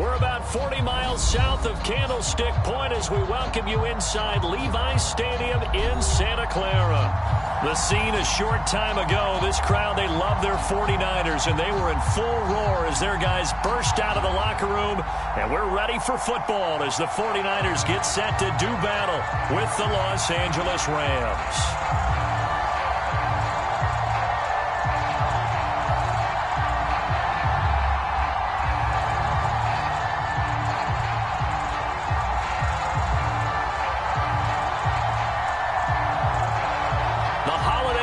We're about 40 miles south of Candlestick Point as we welcome you inside Levi's Stadium in Santa Clara. The scene a short time ago, this crowd, they love their 49ers, and they were in full roar as their guys burst out of the locker room. And we're ready for football as the 49ers get set to do battle with the Los Angeles Rams.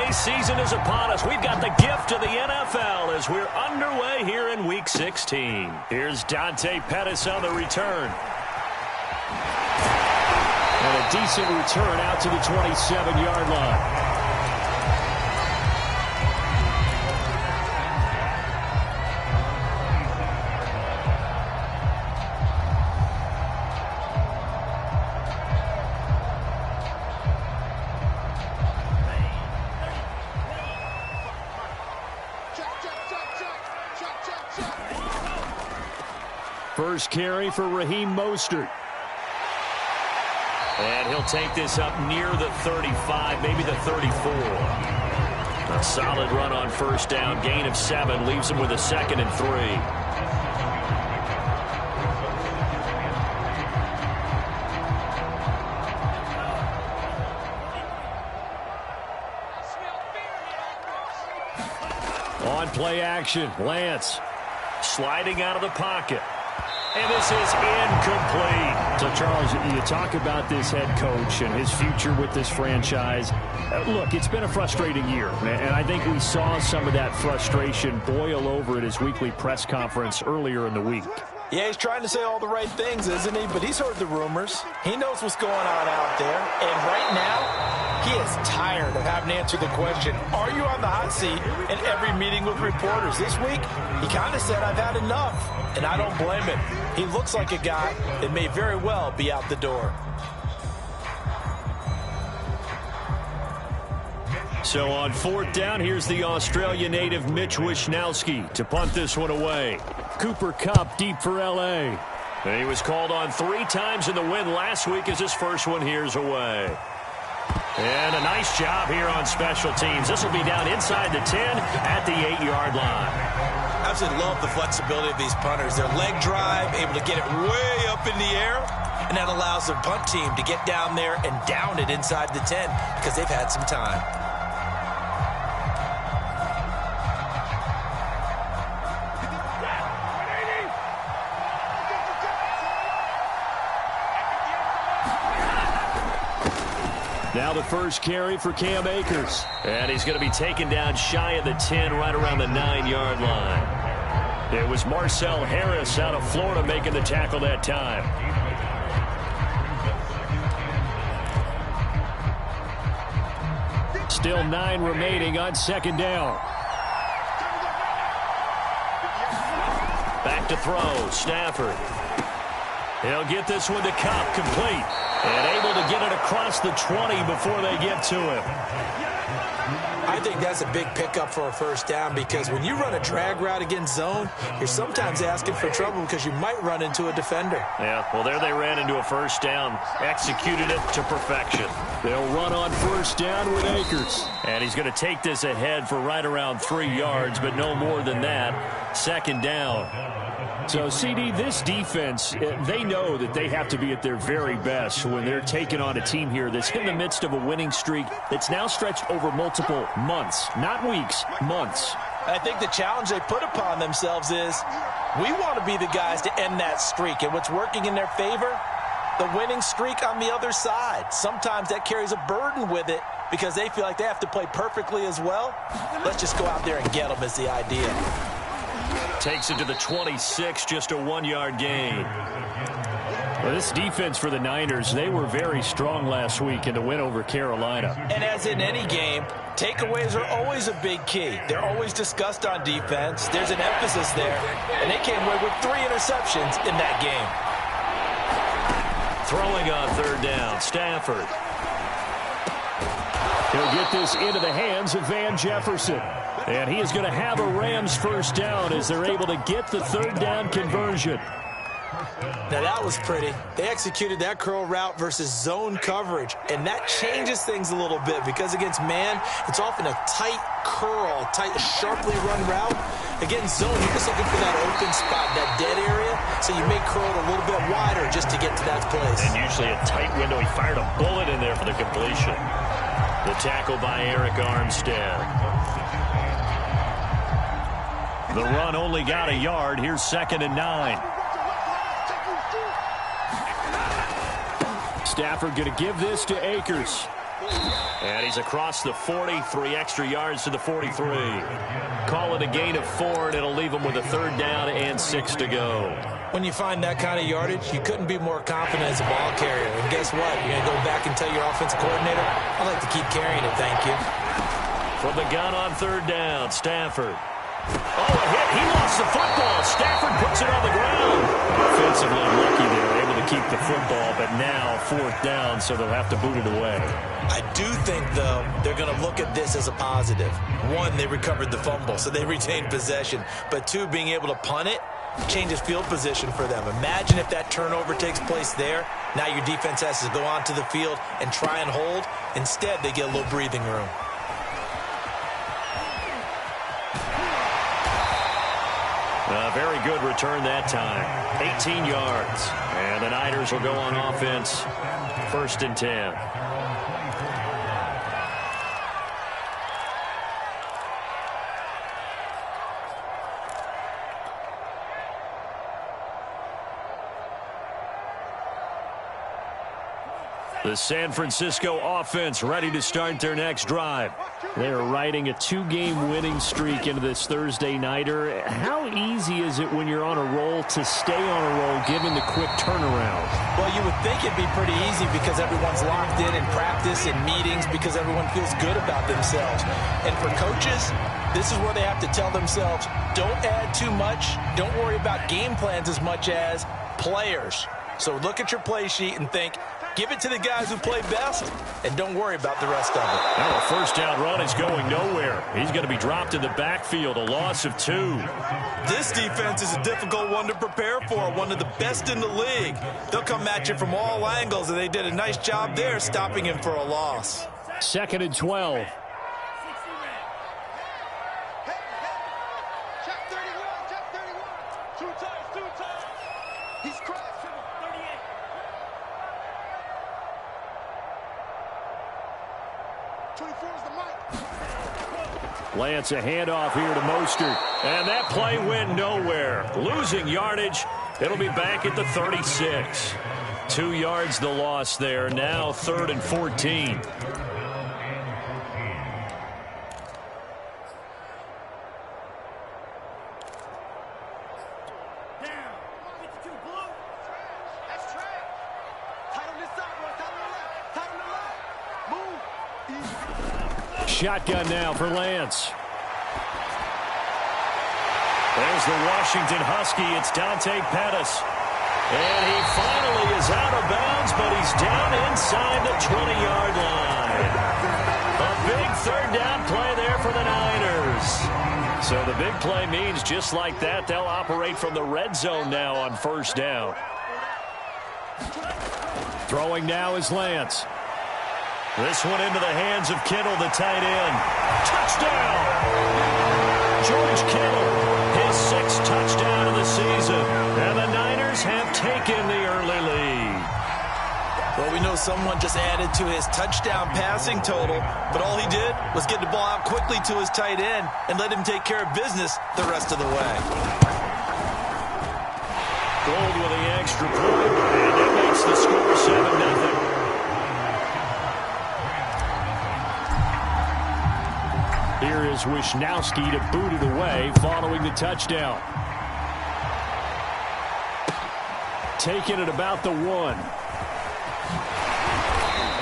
Season is upon us. We've got the gift of the NFL as we're underway here in Week 16. Here's Dante Pettis on the return. And a decent return out to the 27-yard line. First carry for Raheem Mostert. And he'll take this up near the 35, maybe the 34. A solid run on first down. Gain of 7 leaves him with a 2nd and 3. On play action, Lance sliding out of the pocket. And this is incomplete. So, Charles, you talk about this head coach and his future with this franchise. Look, it's been a frustrating year, and I think we saw some of that frustration boil over at his weekly press conference earlier in the week. Yeah, he's trying to say all the right things, isn't he? But he's heard the rumors. He knows what's going on out there. And right now, he is tired of having to answer the question, are you on the hot seat in every meeting with reporters? This week, he kind of said, I've had enough. And I don't blame him. He looks like a guy that may very well be out the door. So on 4th down, here's the Australia native Mitch Wishnowsky to punt this one away. Cooper Kupp deep for L.A. And he was called on 3 times in the win last week as his first one here's away. And a nice job here on special teams. This will be down inside the 10 at the 8-yard line. I absolutely love the flexibility of these punters. Their leg drive, able to get it way up in the air, and that allows their punt team to get down there and down it inside the 10 because they've had some time. Now the first carry for Cam Akers. And he's going to be taken down shy of the 10, right around the 9-yard line. It was Marcel Harris out of Florida making the tackle that time. Still 9 remaining on 2nd down. Back to throw, Stafford. He'll get this one to Kupp, complete. And able to get it across the 20 before they get to him. I think that's a big pickup for a first down because when you run a drag route against zone, you're sometimes asking for trouble because you might run into a defender. Yeah, well, there they ran into a first down, executed it to perfection. They'll run on first down with Akers. And he's going to take this ahead for right around 3 yards, but no more than that. 2nd down. So, CD, this defense, they know that they have to be at their very best when they're taking on a team here that's in the midst of a winning streak that's now stretched over multiple months, not weeks, months. I think the challenge they put upon themselves is we want to be the guys to end that streak. And what's working in their favor? The winning streak on the other side. Sometimes that carries a burden with it because they feel like they have to play perfectly as well. Let's just go out there and get them is the idea. Takes it to the 26, just a 1-yard gain. Well, this defense for the Niners, they were very strong last week in the win over Carolina. And as in any game, takeaways are always a big key. They're always discussed on defense. There's an emphasis there. And they came away with 3 interceptions in that game. Throwing on 3rd down, Stafford. He'll get this into the hands of Van Jefferson. And he is going to have a Rams first down as they're able to get the 3rd down conversion. Now that was pretty. They executed that curl route versus zone coverage, and that changes things a little bit because against man, it's often a tight curl, tight, sharply run route. Against zone, you're just looking for that open spot, that dead area, so you may curl it a little bit wider just to get to that place. And usually a tight window. He fired a bullet in there for the completion. The tackle by Arik Armstead. The run only got a yard. Here's 2nd and 9. Stafford going to give this to Akers. And he's across the 40, 3 extra yards to the 43. Call it a gain of 4, and it'll leave him with a 3rd down and 6 to go. When you find that kind of yardage, you couldn't be more confident as a ball carrier. And guess what? You're going to go back and tell your offensive coordinator, I'd like to keep carrying it, thank you. From the gun on 3rd down, Stafford. Oh, a hit. He lost the football. Stafford puts it on the ground. Offensively lucky they were able to keep the football, but now 4th down, so they'll have to boot it away. I do think, though, they're going to look at this as a positive. 1, they recovered the fumble, so they retained possession. But 2, being able to punt it changes field position for them. Imagine if that turnover takes place there. Now your defense has to go onto the field and try and hold. Instead, they get a little breathing room. Very good return that time. 18 yards. And the Niners will go on offense. 1st and 10. The San Francisco offense ready to start their next drive. They're riding a 2-game winning streak into this Thursday nighter. How easy is it when you're on a roll to stay on a roll given the quick turnaround? Well, you would think it'd be pretty easy because everyone's locked in practice and meetings because everyone feels good about themselves. And for coaches, this is where they have to tell themselves, don't add too much. Don't worry about game plans as much as players. So look at your play sheet and think, give it to the guys who play best, and don't worry about the rest of it. Now a 1st down run is going nowhere. He's going to be dropped in the backfield, a loss of 2. This defense is a difficult one to prepare for, one of the best in the league. They'll come at you from all angles, and they did a nice job there stopping him for a loss. 2nd and 12. Lance, a handoff here to Mostert. And that play went nowhere. Losing yardage. It'll be back at the 36. 2 yards the loss there. Now 3rd and 14. Shotgun now for Lance. There's the Washington Husky. It's Dante Pettis. And he finally is out of bounds, but he's down inside the 20-yard line. A big 3rd down play there for the Niners. So the big play means just like that, they'll operate from the red zone now on 1st down. Throwing now is Lance. This one into the hands of Kittle, the tight end. Touchdown! George Kittle, his 6th touchdown of the season. And the Niners have taken the early lead. Well, we know someone just added to his touchdown passing total, but all he did was get the ball out quickly to his tight end and let him take care of business the rest of the way. Gold with the extra point, and that makes the score 7-0. Here is Wisnowski to boot it away following the touchdown. Taking it about the 1.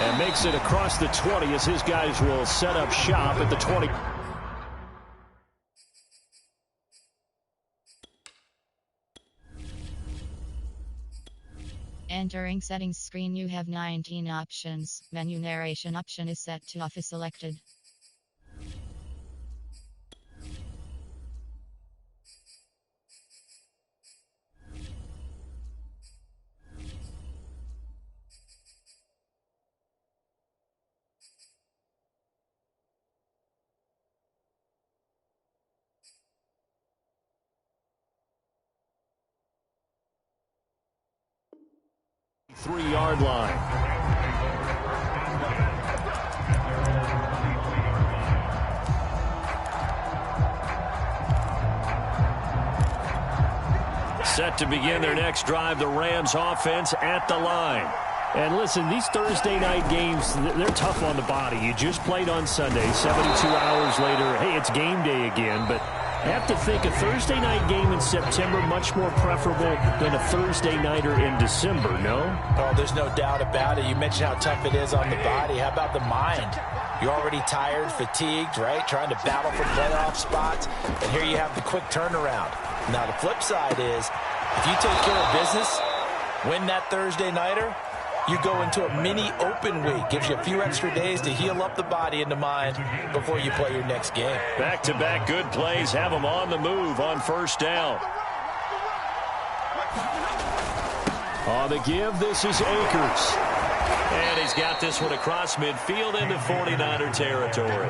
And makes it across the 20 as his guys will set up shop at the 20. Entering settings screen, you have 19 options. Menu narration option is set to off is selected. 3-yard line. Set to begin their next drive, the Rams offense at the line. And listen, these Thursday night games, they're tough on the body. You just played on Sunday, 72 hours later, hey, it's game day again. But I have to think a Thursday night game in September much more preferable than a Thursday nighter in December, no? Oh, there's no doubt about it. You mentioned how tough it is on the body. How about the mind? You're already tired, fatigued, right? Trying to battle for playoff spots. And here you have the quick turnaround. Now, the flip side is, if you take care of business, win that Thursday nighter, you go into a mini open week. Gives you a few extra days to heal up the body and the mind before you play your next game. Back-to-back good plays have them on the move on first down. On the give, this is Akers. And he's got this one across midfield into 49er territory.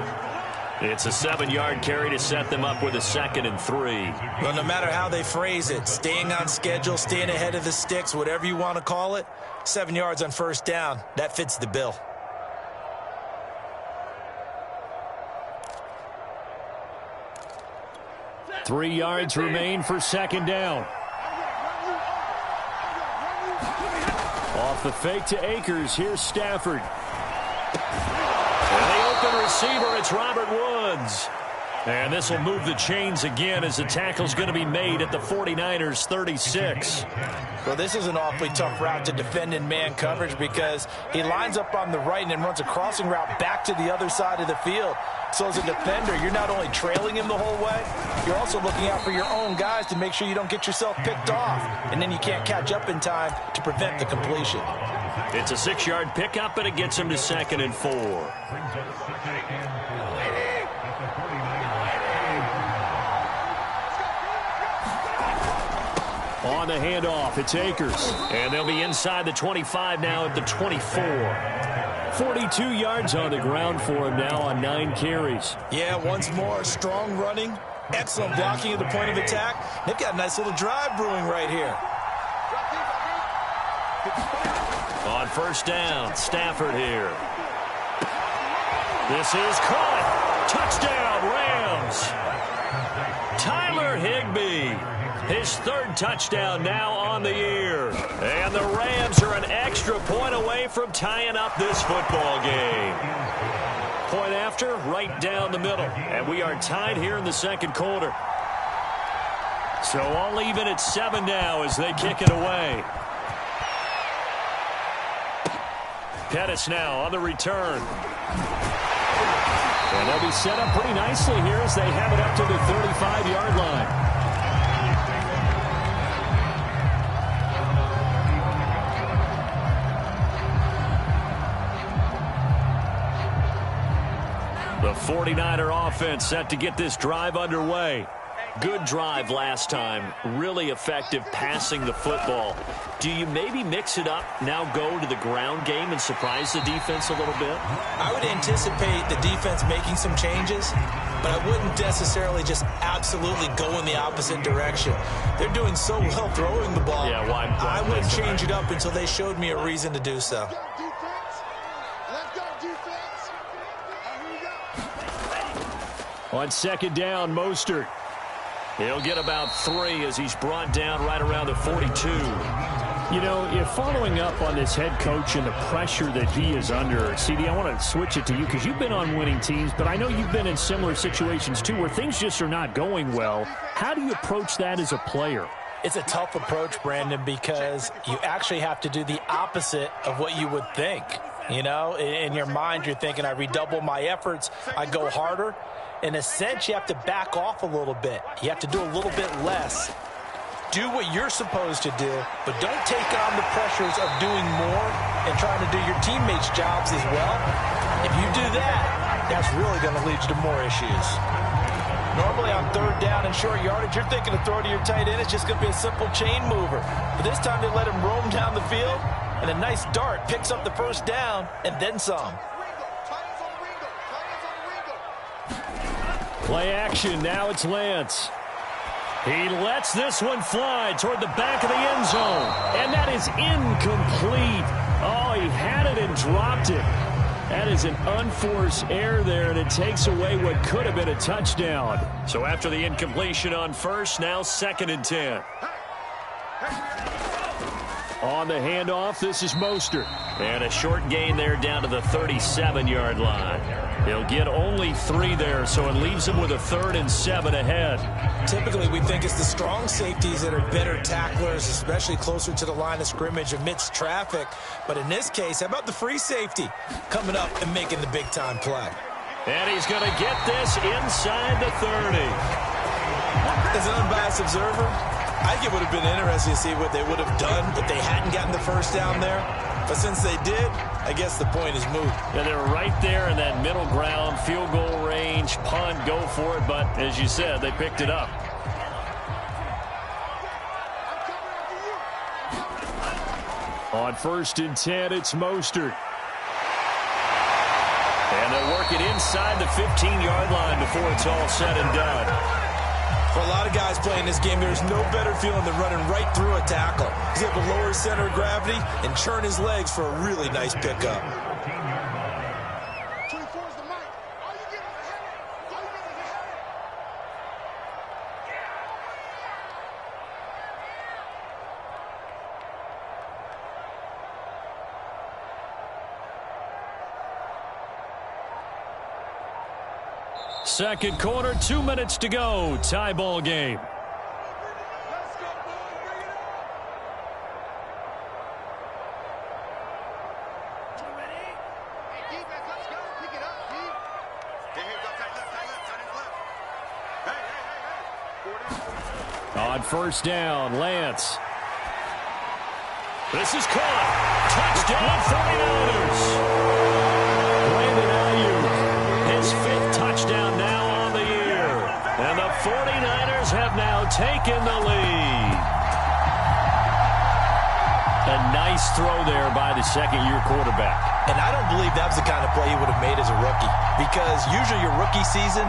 It's a 7-yard carry to set them up with a 2nd and 3. Well, no matter how they phrase it, staying on schedule, staying ahead of the sticks, whatever you want to call it, 7 yards on first down, that fits the bill. Three yards remain for 2nd down. Off the fake to Akers, here's Stafford. And the open receiver, it's Robert Woods. And this will move the chains again as the tackle's going to be made at the 49ers 36. Well, this is an awfully tough route to defend in man coverage because he lines up on the right and then runs a crossing route back to the other side of the field. So as a defender, you're not only trailing him the whole way, you're also looking out for your own guys to make sure you don't get yourself picked off. And then you can't catch up in time to prevent the completion. It's a 6-yard pickup, and it gets him to 2nd and 4. On the handoff, it's Akers. And they'll be inside the 25 now at the 24. 42 yards on the ground for him now on 9 carries. Yeah, once more, strong running, excellent blocking at the point of attack. They've got a nice little drive brewing right here. On first down, Stafford here. This is caught. Touchdown, Rams. Tyler Higbee. His 3rd touchdown now on the year. And the Rams are an extra point away from tying up this football game. Point after, right down the middle. And we are tied here in the 2nd quarter. So all even at 7 now as they kick it away. Pettis now on the return. And they'll be set up pretty nicely here as they have it up to the 35-yard line. The 49er offense set to get this drive underway. Good drive last time. Really effective passing the football. Do you maybe mix it up, now go to the ground game and surprise the defense a little bit? I would anticipate the defense making some changes, but I wouldn't necessarily just absolutely go in the opposite direction. They're doing so well throwing the ball. Yeah, why I wouldn't change it up until they showed me a reason to do so. On 2nd down, Mostert. He'll get about 3 as he's brought down right around the 42. You know, if following up on this head coach and the pressure that he is under, CD, I want to switch it to you because you've been on winning teams, but I know you've been in similar situations too where things just are not going well. How do you approach that as a player? It's a tough approach, Brandon, because you actually have to do the opposite of what you would think. You know, in your mind, you're thinking, I redouble my efforts, I go harder. In a sense, you have to back off a little bit. You have to do a little bit less. Do what you're supposed to do, but don't take on the pressures of doing more and trying to do your teammates' jobs as well. If you do that, that's really going to lead you to more issues. Normally on 3rd down and short yardage, you're thinking to throw to your tight end. It's just going to be a simple chain mover. But this time they let him roam down the field, and a nice dart picks up the first down and then some. Play action, now it's Lance. He lets this one fly toward the back of the end zone. And that is incomplete. Oh, he had it and dropped it. That is an unforced error there, and it takes away what could have been a touchdown. So after the incompletion on first, now 2nd and 10. On the handoff, this is Mostert. And a short gain there down to the 37-yard line. He'll get only 3 there, so it leaves him with a 3rd and 7 ahead. Typically, we think it's the strong safeties that are better tacklers, especially closer to the line of scrimmage amidst traffic. But in this case, how about the free safety coming up and making the big-time play? And he's going to get this inside the 30. As an unbiased observer, I think it would have been interesting to see what they would have done if they hadn't gotten the first down there. But since they did, I guess the point is moot. And they're right there in that middle ground, field goal range, punt, go for it. But as you said, they picked it up. On 1st and 10, it's Mostert. And they'll work it inside the 15-yard line before it's all said and done. For a lot of guys playing this game, there's no better feeling than running right through a tackle. He's able to lower his center of gravity and churn his legs for a really nice pickup. Second quarter, 2 minutes to go. Tie ball game. On 1st down, Lance. This is caught. Touchdown, 49ers. Brandon Ayuk, his 5th touchdown now on the year. And the 49ers have now taken the lead. A nice throw there by the second-year quarterback. And I don't believe that was the kind of play he would have made as a rookie, because usually your rookie season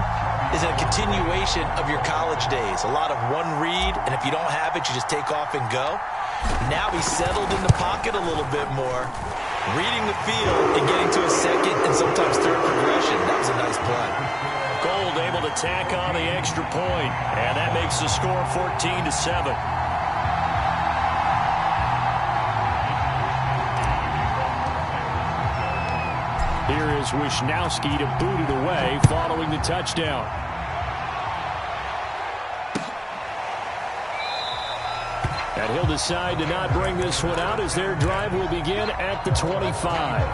is a continuation of your college days. A lot of one read, and if you don't have it, you just take off and go. Now he's settled in the pocket a little bit more, reading the field and getting to a second and sometimes third progression. That was a nice play. Gold able to tack on the extra point, and that makes the score 14-7. Here is Wisnowski to boot it away following the touchdown. And he'll decide to not bring this one out as their drive will begin at the 25.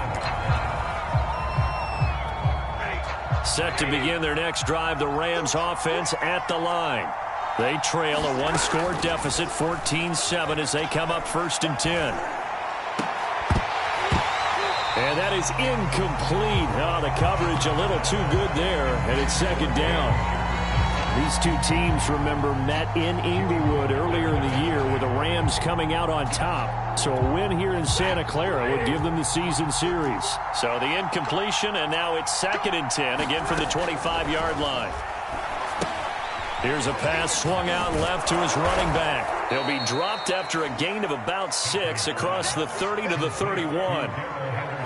Set to begin their next drive, the Rams offense at the line. They trail a 1-score deficit, 14-7 as they come up 1st and 10. And that is incomplete. Oh, the coverage a little too good there, and it's 2nd down. These two teams, remember, met in Inglewood earlier in the year with the Rams coming out on top. So a win here in Santa Clara would give them the season series. So the incompletion, and now it's 2nd and 10, again from the 25-yard line. Here's a pass swung out left to his running back. He'll be dropped after a gain of about 6 across the 30 to the 31.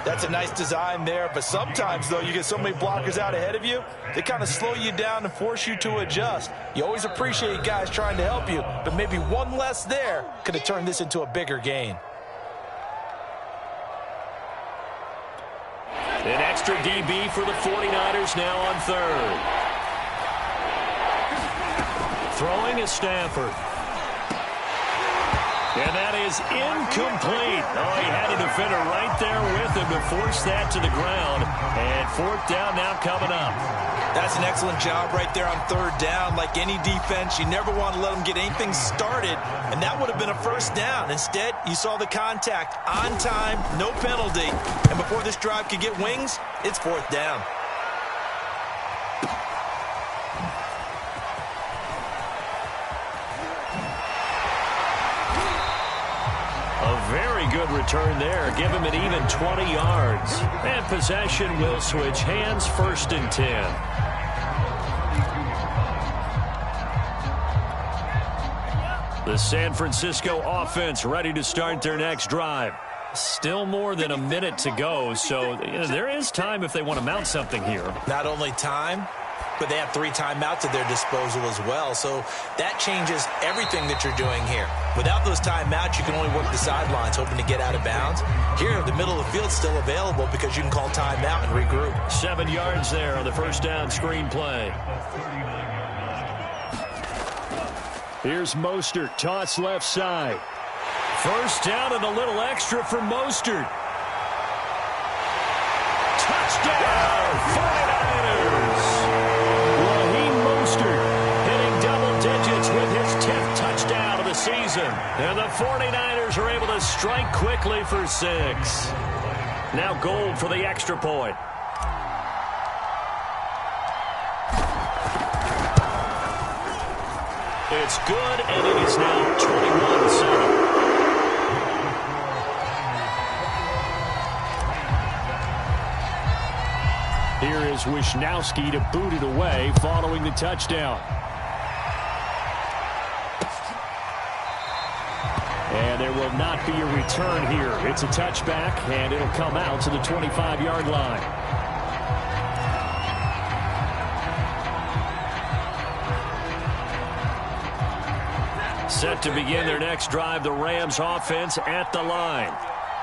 That's a nice design there, but sometimes, though, you get so many blockers out ahead of you, they kind of slow you down and force you to adjust. You always appreciate guys trying to help you, but maybe one less there could have turned this into a bigger gain. An extra DB for the 49ers now on 3rd. Throwing is Stafford. And that is incomplete. Oh, he had a defender right there with him to force that to the ground. And 4th down now coming up. That's an excellent job right there on 3rd down. Like any defense, you never want to let them get anything started. And that would have been a 1st down. Instead, you saw the contact on time, no penalty. And before this drive could get wings, it's 4th down. Very good return there. Give him an even 20 yards. And possession will switch hands, 1st and 10. The San Francisco offense ready to start their next drive. Still more than a minute to go, so there is time if they want to mount something here. Not only time, but they have 3 timeouts at their disposal as well, so that changes everything that you're doing here. Without those timeouts, you can only work the sidelines, hoping to get out of bounds. Here, the middle of the field's still available because you can call timeout and regroup. 7 yards there on the first down screen play. Here's Mostert, toss left side. First down and a little extra for Mostert. Touchdown, 49ers! Raheem Mostert hitting double digits with his 10th touchdown of the season. And the 49ers are able to strike quickly for 6. Now Gold for the extra point. It's good, and it is now 21-7. Here is Wisnowski to boot it away following the touchdown. And there will not be a return here. It's a touchback, and it'll come out to the 25-yard line. Set to begin their next drive, the Rams offense at the line.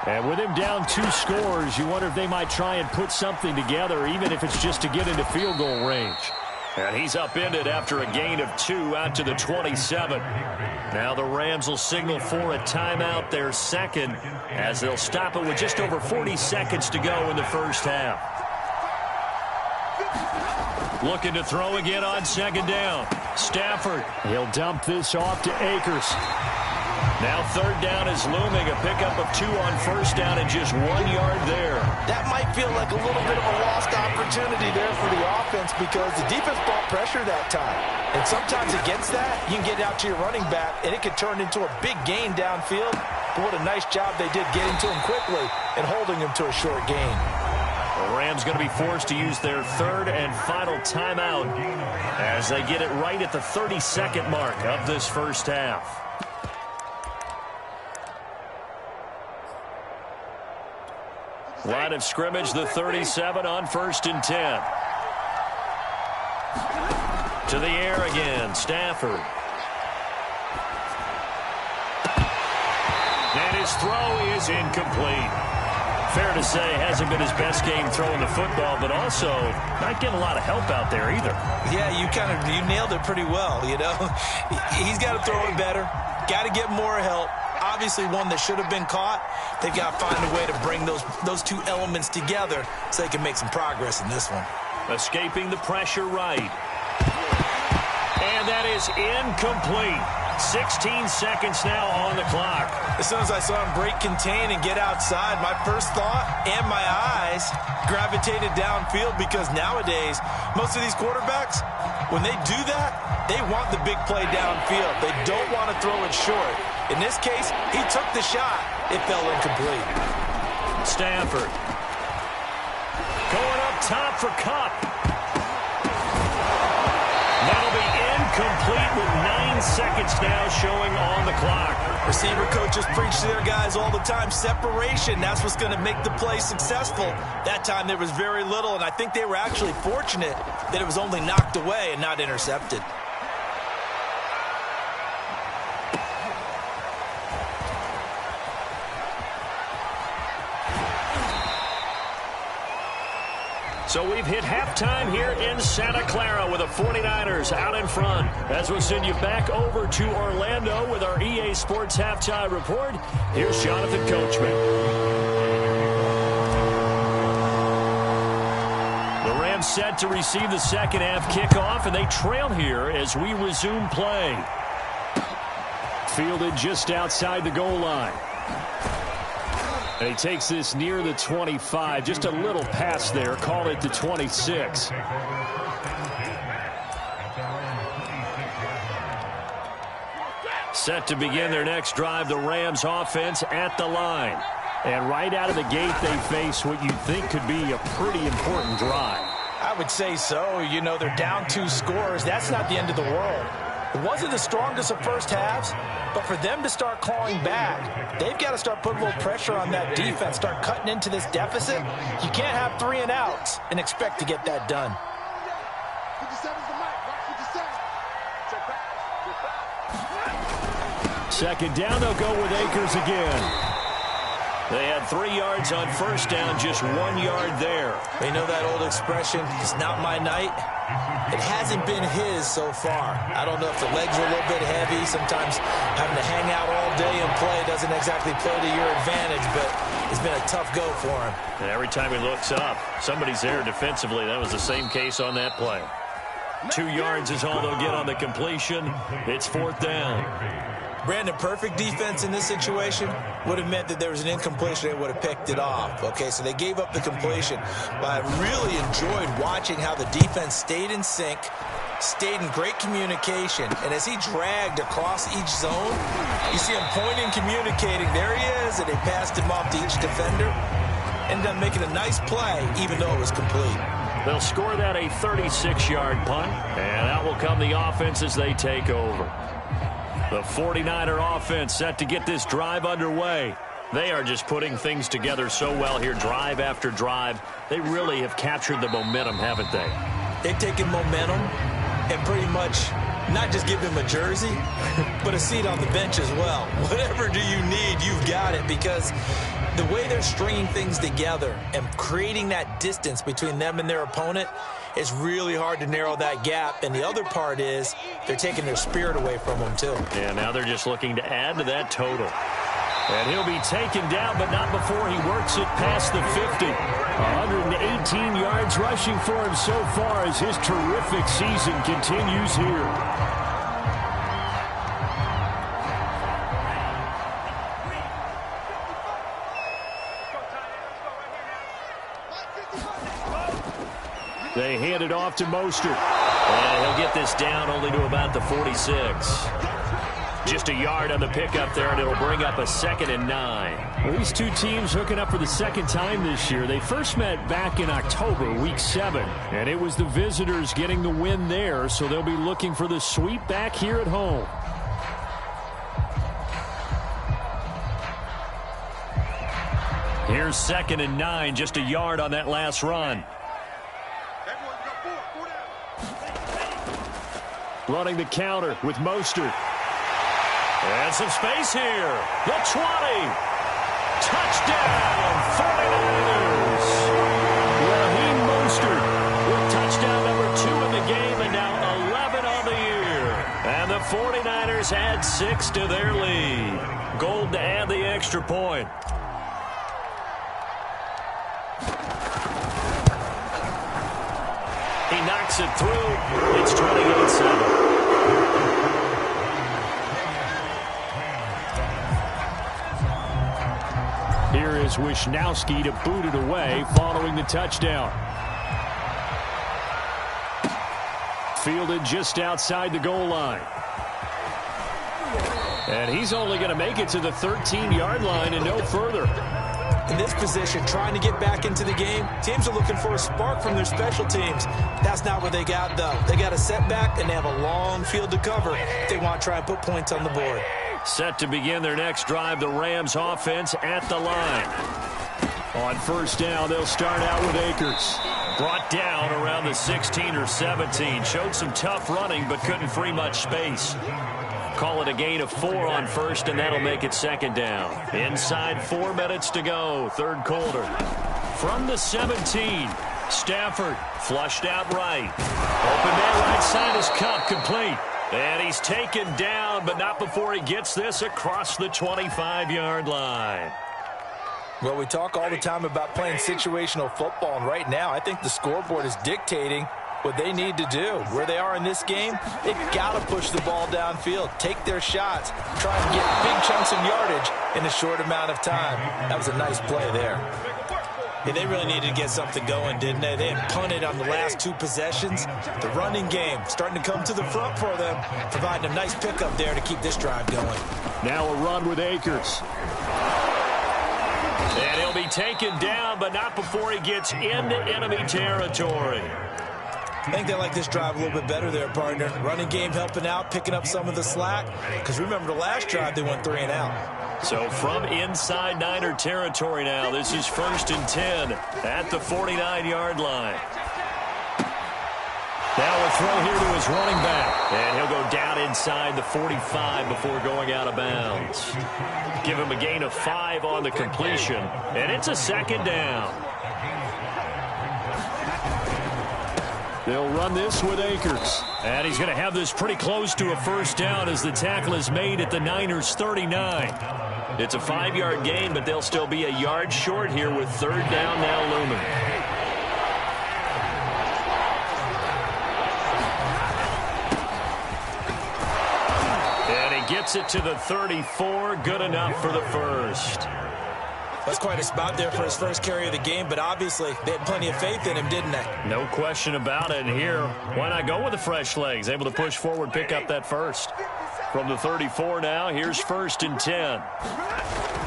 And with him down 2 scores, you wonder if they might try and put something together, even if it's just to get into field goal range. And he's upended after a gain of 2 out to the 27. Now the Rams will signal for a timeout, their second, as they'll stop it with just over 40 seconds to go in the first half. Looking to throw again on second down. Stafford. He'll dump this off to Akers. Now third down is looming. A pickup of 2 on first down and just 1 yard there. That might feel like a little bit of a lost opportunity there for the offense because the defense brought pressure that time. And sometimes against that, you can get out to your running back, and it could turn into a big gain downfield. But what a nice job they did getting to him quickly and holding him to a short gain. The Rams going to be forced to use their third and final timeout as they get it right at the 32nd mark of this first half. Line of scrimmage, the 37 on 1st and 10. To the air again, Stafford. And his throw is incomplete. Fair to say, hasn't been his best game throwing the football, but also not getting a lot of help out there either. Yeah, you nailed it pretty well, you know. He's got to throw it better, got to get more help. Obviously one that should have been caught. They've got to find a way to bring those 2 elements together so they can make some progress in this one. Escaping the pressure right. And that is incomplete. 16 seconds now on the clock. As soon as I saw him break contain and get outside, my first thought and my eyes gravitated downfield because nowadays, most of these quarterbacks, when they do that, they want the big play downfield. They don't want to throw it short. In this case, he took the shot. It fell incomplete. Stafford. Going up top for Kupp. That'll be incomplete with 9 seconds now showing on the clock. Receiver coaches preach to their guys all the time. Separation, that's what's going to make the play successful. That time there was very little, and I think they were actually fortunate that it was only knocked away and not intercepted. So we've hit halftime here in Santa Clara with the 49ers out in front. As we'll send you back over to Orlando with our EA Sports Halftime Report, here's Jonathan Coachman. The Rams set to receive the second half kickoff, and they trail here as we resume play. Fielded just outside the goal line. And he takes this near the 25. Just a little pass there. Call it the 26. Set to begin their next drive, the Rams offense at the line. And right out of the gate, they face what you'd think could be a pretty important drive. I would say so. You know, they're down 2 scores. That's not the end of the world. It wasn't the strongest of first halves, but for them to start clawing back, they've got to start putting a little pressure on that defense, start cutting into this deficit. You can't have 3 and outs and expect to get that done. Second down, they'll go with Akers again. They had 3 yards on first down, just 1 yard there. They know that old expression, it's not my night. It hasn't been his so far. I don't know if the legs are a little bit heavy. Sometimes having to hang out all day and play doesn't exactly play to your advantage, but it's been a tough go for him. And every time he looks up, somebody's there defensively. That was the same case on that play. 2 yards is all they'll get on the completion. It's 4th down. Brandon, perfect defense in this situation would have meant that there was an incompletion. They would have picked it off. Okay, so they gave up the completion. But I really enjoyed watching how the defense stayed in sync, stayed in great communication. And as he dragged across each zone, you see him pointing, communicating. There he is, and they passed him off to each defender. Ended up making a nice play, even though it was complete. They'll score that a 36-yard punt, and out will come the offense as they take over. The 49er offense set to get this drive underway. They are just putting things together so well here, drive after drive. They really have captured the momentum, haven't they? They've taken momentum and pretty much not just give him a jersey, but a seat on the bench as well. Whatever do you need, you've got it, because the way they're stringing things together and creating that distance between them and their opponent, it's really hard to narrow that gap. And the other part is they're taking their spirit away from them, too. Yeah, now they're just looking to add to that total. And he'll be taken down, but not before he works it past the 50. 118 yards rushing for him so far as his terrific season continues here. They hand it off to Mostert. And he'll get this down only to about the 46. Just a yard on the pickup there, and it'll bring up a 2nd and 9. Well, these two teams hooking up for the second time this year. They first met back in October, week 7, and it was the visitors getting the win there, so they'll be looking for the sweep back here at home. Here's 2nd and 9, just a yard on that last run. Running the counter with Mostert. And some space here. The 20. Touchdown, 49ers. Raheem Mostert with touchdown number 2 in the game and now 11 on the year. And the 49ers add 6 to their lead. Gold to add the extra point. He knocks it through. It's 28-7. Here is Wisnowski to boot it away following the touchdown. Fielded just outside the goal line. And he's only going to make it to the 13-yard line and no further. In this position, trying to get back into the game, teams are looking for a spark from their special teams. That's not what they got, though. They got a setback, and they have a long field to cover if they want to try and put points on the board. Set to begin their next drive, the Rams offense at the line. On first down, they'll start out with Akers. Brought down around the 16 or 17. Showed some tough running, but couldn't free much space. Call it a gain of 4 on first, and that'll make it 2nd down. Inside 4 minutes to go, 3rd quarter. From the 17, Stafford flushed out right. Open man right side is Kupp, complete. And he's taken down, but not before he gets this across the 25-yard line. Well, we talk all the time about playing situational football, and right now I think the scoreboard is dictating what they need to do. Where they are in this game, they've got to push the ball downfield, take their shots, try and get big chunks of yardage in a short amount of time. That was a nice play there. Yeah, they really needed to get something going, didn't they? They had punted on the last 2 possessions. The running game starting to come to the front for them, providing a nice pickup there to keep this drive going. Now a run with Akers. And he'll be taken down, but not before he gets into enemy territory. I think they like this drive a little bit better there, partner. Running game helping out, picking up some of the slack. Because remember the last drive, they went 3 and out. So from inside Niner territory now, this is 1st and 10 at the 49-yard line. Now a throw here to his running back. And he'll go down inside the 45 before going out of bounds. Give him a gain of 5 on the completion. And it's a 2nd down. They'll run this with Akers. And he's going to have this pretty close to a 1st down as the tackle is made at the Niners' 39. It's a 5-yard gain, but they'll still be a yard short here with 3rd down now looming. Gets it to the 34. Good enough for the 1st. That's quite a spot there for his first carry of the game, but obviously they had plenty of faith in him, didn't they? No question about it. And here, why not go with the fresh legs? Able to push forward, pick up that 1st. From the 34 now, here's 1st and 10.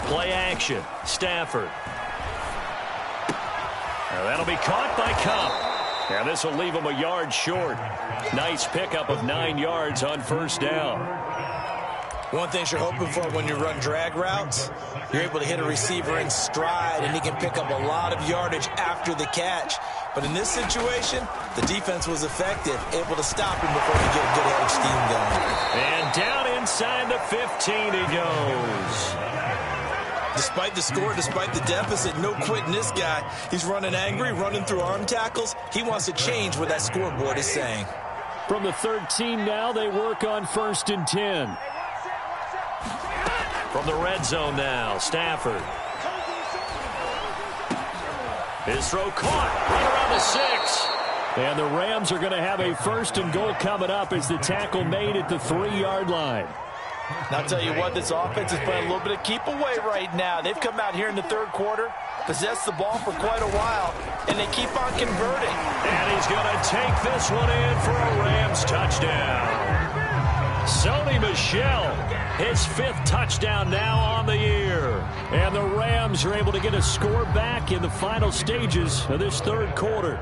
Play action. Stafford. Now that'll be caught by Kupp. And this will leave him a yard short. Nice pickup of 9 yards on 1st down. One thing you're hoping for when you run drag routes, you're able to hit a receiver in stride, and he can pick up a lot of yardage after the catch. But in this situation, the defense was effective, able to stop him before he get a good head steam going. And down inside the 15 he goes. Despite the score, despite the deficit, no quitting this guy. He's running angry, running through arm tackles. He wants to change what that scoreboard is saying. From the 13 now, they work on 1st and 10. From the red zone now, Stafford. His throw caught right around the 6. And the Rams are going to have a 1st and goal coming up as the tackle made at the 3-yard line. Now, I'll tell you what, this offense is playing a little bit of keep away right now. They've come out here in the 3rd quarter, possessed the ball for quite a while, and they keep on converting. And he's going to take this one in for a Rams touchdown. Sony Michel, his 5th touchdown now on the year. And the Rams are able to get a score back in the final stages of this 3rd quarter.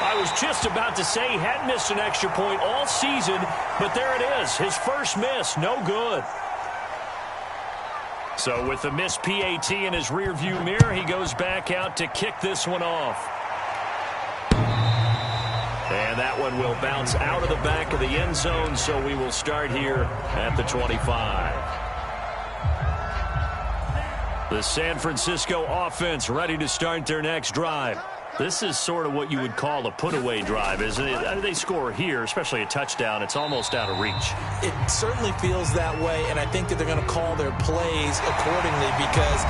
I was just about to say he hadn't missed an extra point all season, but there it is. His first miss, no good. So with the missed PAT in his rearview mirror, he goes back out to kick this one off. And that one will bounce out of the back of the end zone, so we will start here at the 25. The San Francisco offense ready to start their next drive. This is sort of what you would call a put-away drive, isn't it? They score here, especially a touchdown. It's almost out of reach. It certainly feels that way, and I think that they're going to call their plays accordingly because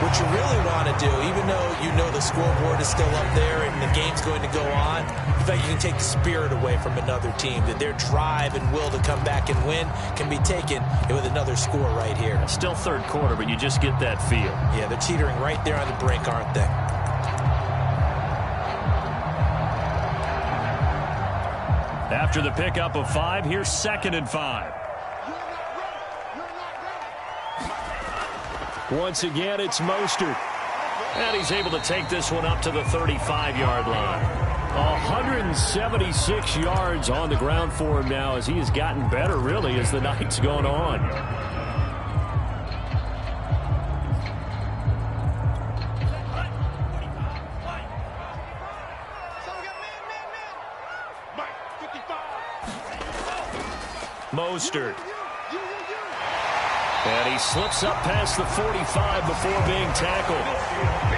what you really want to do, even though you know the scoreboard is still up there and the game's going to go on, in fact, you can take the spirit away from another team, that their drive and will to come back and win can be taken with another score right here. Still 3rd quarter, but you just get that feel. Yeah, they're teetering right there on the brink, aren't they? After the pickup of 5, here's 2nd and 5. Once again, it's Mostert. And he's able to take this one up to the 35-yard line. 176 yards on the ground for him now as he has gotten better, really, as the night's gone on. Mostert. And he slips up past the 45 before being tackled.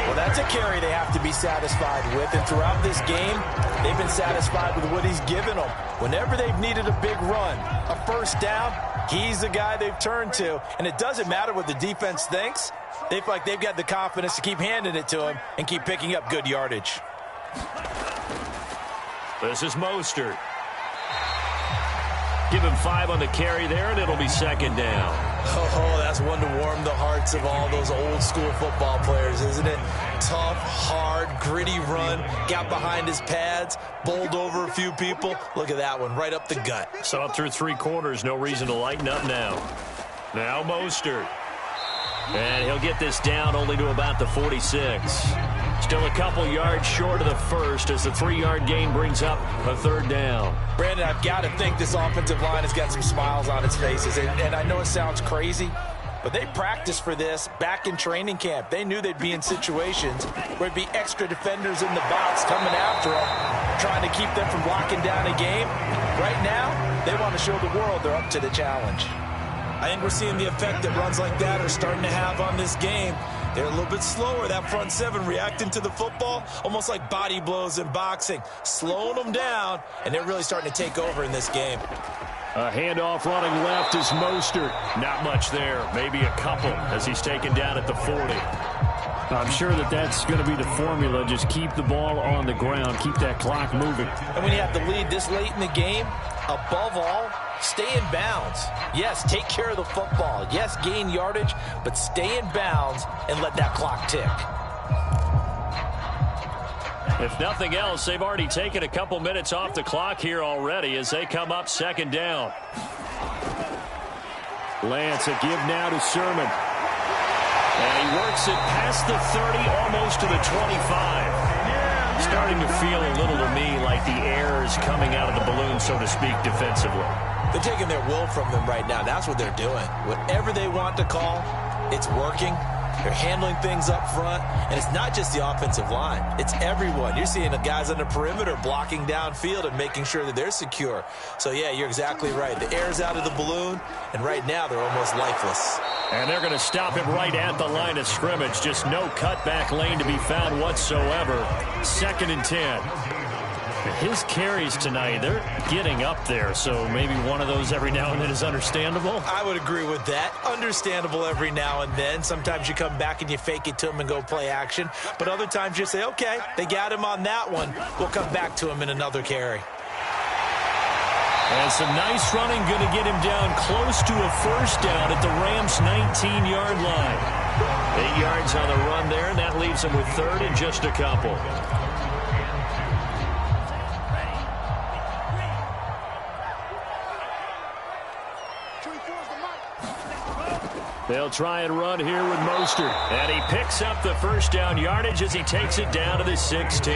Well, that's a carry they have to be satisfied with. And throughout this game, they've been satisfied with what he's given them. Whenever they've needed a big run, a 1st down, he's the guy they've turned to. And it doesn't matter what the defense thinks. They feel like they've got the confidence to keep handing it to him and keep picking up good yardage. This is Mostert. Give him 5 on the carry there, and it'll be 2nd down. Oh, that's one to warm the hearts of all those old school football players, isn't it? Tough, hard, gritty run, got behind his pads, bowled over a few people. Look at that one, right up the gut. So up through 3 quarters, no reason to lighten up now. Now Mostert. And he'll get this down only to about the 46. Still a couple yards short of the first as the 3-yard gain brings up a third down. Brandon, I've got to think this offensive line has got some smiles on its faces. And I know it sounds crazy, but they practiced for this back in training camp. They knew they'd be in situations where there'd be extra defenders in the box coming after them, trying to keep them from locking down a game. Right now, they want to show the world they're up to the challenge. I think we're seeing the effect that runs like that are starting to have on this game. They're a little bit slower, that front seven, reacting to the football, almost like body blows in boxing, slowing them down, and they're really starting to take over in this game. A handoff running left is Mostert. Not much there, maybe a couple as he's taken down at the 40. I'm sure that's going to be the formula. Just keep the ball on the ground, keep that clock moving. And when you have the lead this late in the game, above all, stay in bounds. Yes, take care of the football. Yes, gain yardage, but stay in bounds and let that clock tick. If nothing else, they've already taken a couple minutes off the clock here already as they come up second down. Lance, a give now to Sermon. And he works it past the 30, almost to the 25. Starting to feel a little to me like the air is coming out of the balloon, so to speak, defensively. They're taking their will from them right now. That's what they're doing. Whatever they want to call, it's working. They're handling things up front, and it's not just the offensive line. It's everyone. You're seeing the guys on the perimeter blocking downfield and making sure that they're secure. So, yeah, you're exactly right. The air's out of the balloon, and right now they're almost lifeless. And they're going to stop him right at the line of scrimmage. Just no cutback lane to be found whatsoever. 2nd and 10. His carries tonight, they're getting up there, so maybe one of those every now and then is understandable. I would agree with that. Understandable every now and then. Sometimes you come back and you fake it to him and go play action. But other times you say, okay, they got him on that one. We'll come back to him in another carry. And some nice running, going to get him down close to a first down at the Rams' 19-yard line. 8 yards on the run there, and that leaves him with third and just a couple. They'll try and run here with Mostert. And he picks up the first down yardage as he takes it down to the 16.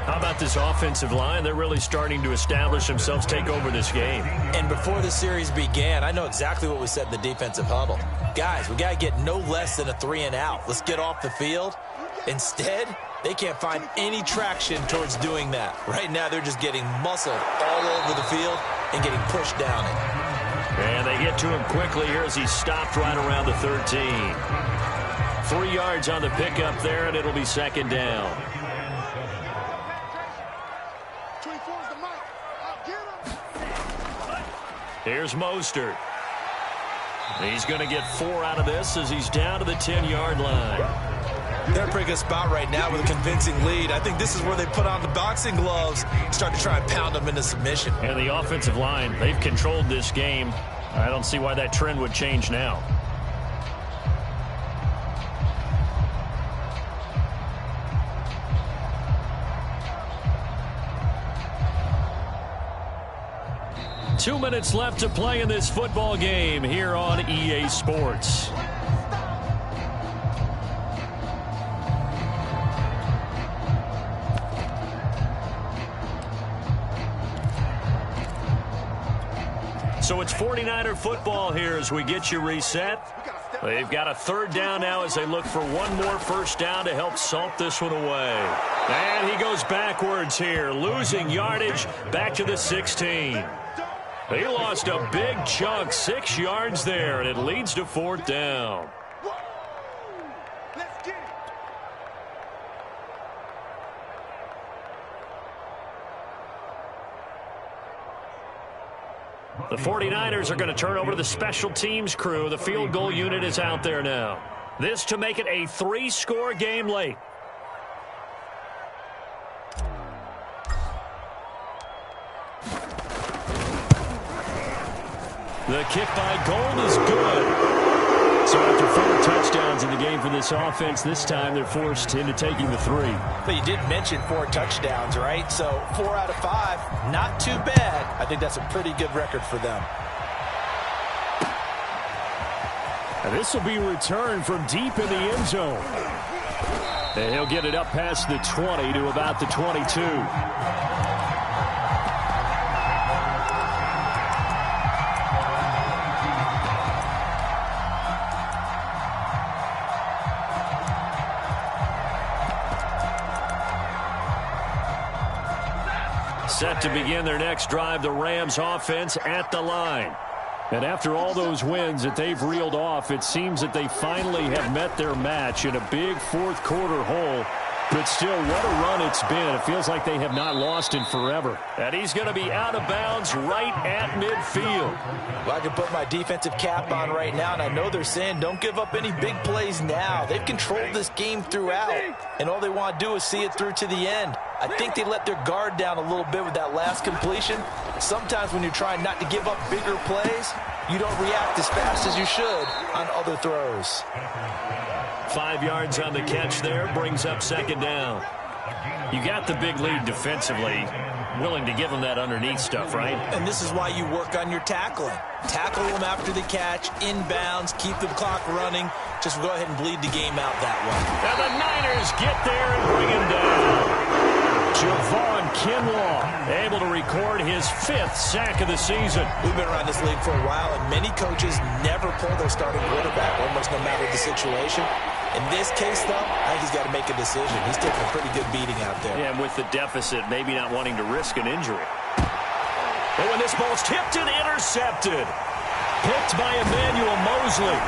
How about this offensive line? They're really starting to establish themselves, take over this game. And before the series began, I know exactly what we said in the defensive huddle. Guys, we got to get no less than a 3-and-out. Let's get off the field. Instead, they can't find any traction towards doing that. Right now, they're just getting muscled all over the field and getting pushed down it. And they get to him quickly here as he's stopped right around the 13. 3 yards on the pickup there, and it'll be second down. Here's Mostert. He's going to get 4 out of this as he's down to the 10-yard line. They're in a pretty good spot right now with a convincing lead. I think this is where they put on the boxing gloves and start to try and pound them into submission. And the offensive line, they've controlled this game. I don't see why that trend would change now. Two minutes left to play in this football game here on EA Sports. So it's 49er football here as we get you reset. They've got a third down now as they look for one more first down to help salt this one away. And he goes backwards here, losing yardage back to the 16. He lost a big chunk, 6 yards there, and it leads to fourth down. The 49ers are going to turn over to the special teams crew. The field goal unit is out there now. This to make it a 3-score game late. The kick by Gold is good. So after 4 touchdowns in the game for this offense, this time they're forced into taking the 3. But you did mention 4 touchdowns, right? So 4 out of 5, not too bad. I think that's a pretty good record for them. And this will be returned from deep in the end zone. And he'll get it up past the 20 to about the 22. Set to begin their next drive, the Rams offense at the line. And after all those wins that they've reeled off, it seems that they finally have met their match in a big fourth quarter hole. But still, what a run it's been. It feels like they have not lost in forever. And he's going to be out of bounds right at midfield. Well, I can put my defensive cap on right now, and I know they're saying don't give up any big plays now. They've controlled this game throughout, and all they want to do is see it through to the end. I think they let their guard down a little bit with that last completion. Sometimes when you're trying not to give up bigger plays, you don't react as fast as you should on other throws. 5 yards on the catch there, brings up second down. You got the big lead defensively, willing to give them that underneath stuff, right? And this is why you work on your tackling. Tackle them after the catch, inbounds, keep the clock running. Just go ahead and bleed the game out that way. And the Niners get there and bring him down. Javon Kinlaw able to record his 5th sack of the season. We've been around this league for a while, and many coaches never pull their starting quarterback, almost no matter the situation. In this case, though, I think he's got to make a decision. He's taking a pretty good beating out there. Yeah, and with the deficit, maybe not wanting to risk an injury. And when this ball's tipped and intercepted. Picked by Emmanuel Mosley.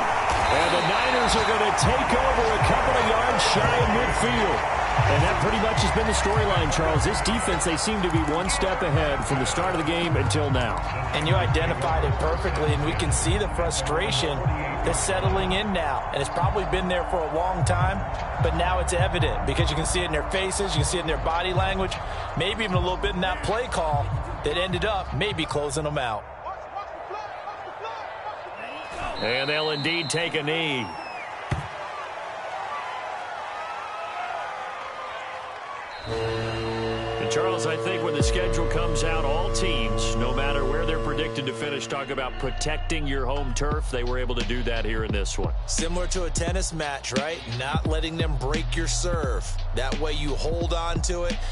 And the Niners are going to take over a couple of yards shy of midfield. And that pretty much has been the storyline, Charles. This defense, they seem to be one step ahead from the start of the game until now. And you identified it perfectly, and we can see the frustration that's settling in now. And it's probably been there for a long time, but now it's evident because you can see it in their faces, you can see it in their body language, maybe even a little bit in that play call that ended up maybe closing them out. And they'll indeed take a knee. And Charles, I think when the schedule comes out, all teams, no matter where they're predicted to finish, talk about protecting your home turf. They were able to do that here in this one. Similar to a tennis match, right? Not letting them break your serve. That way you hold on to it.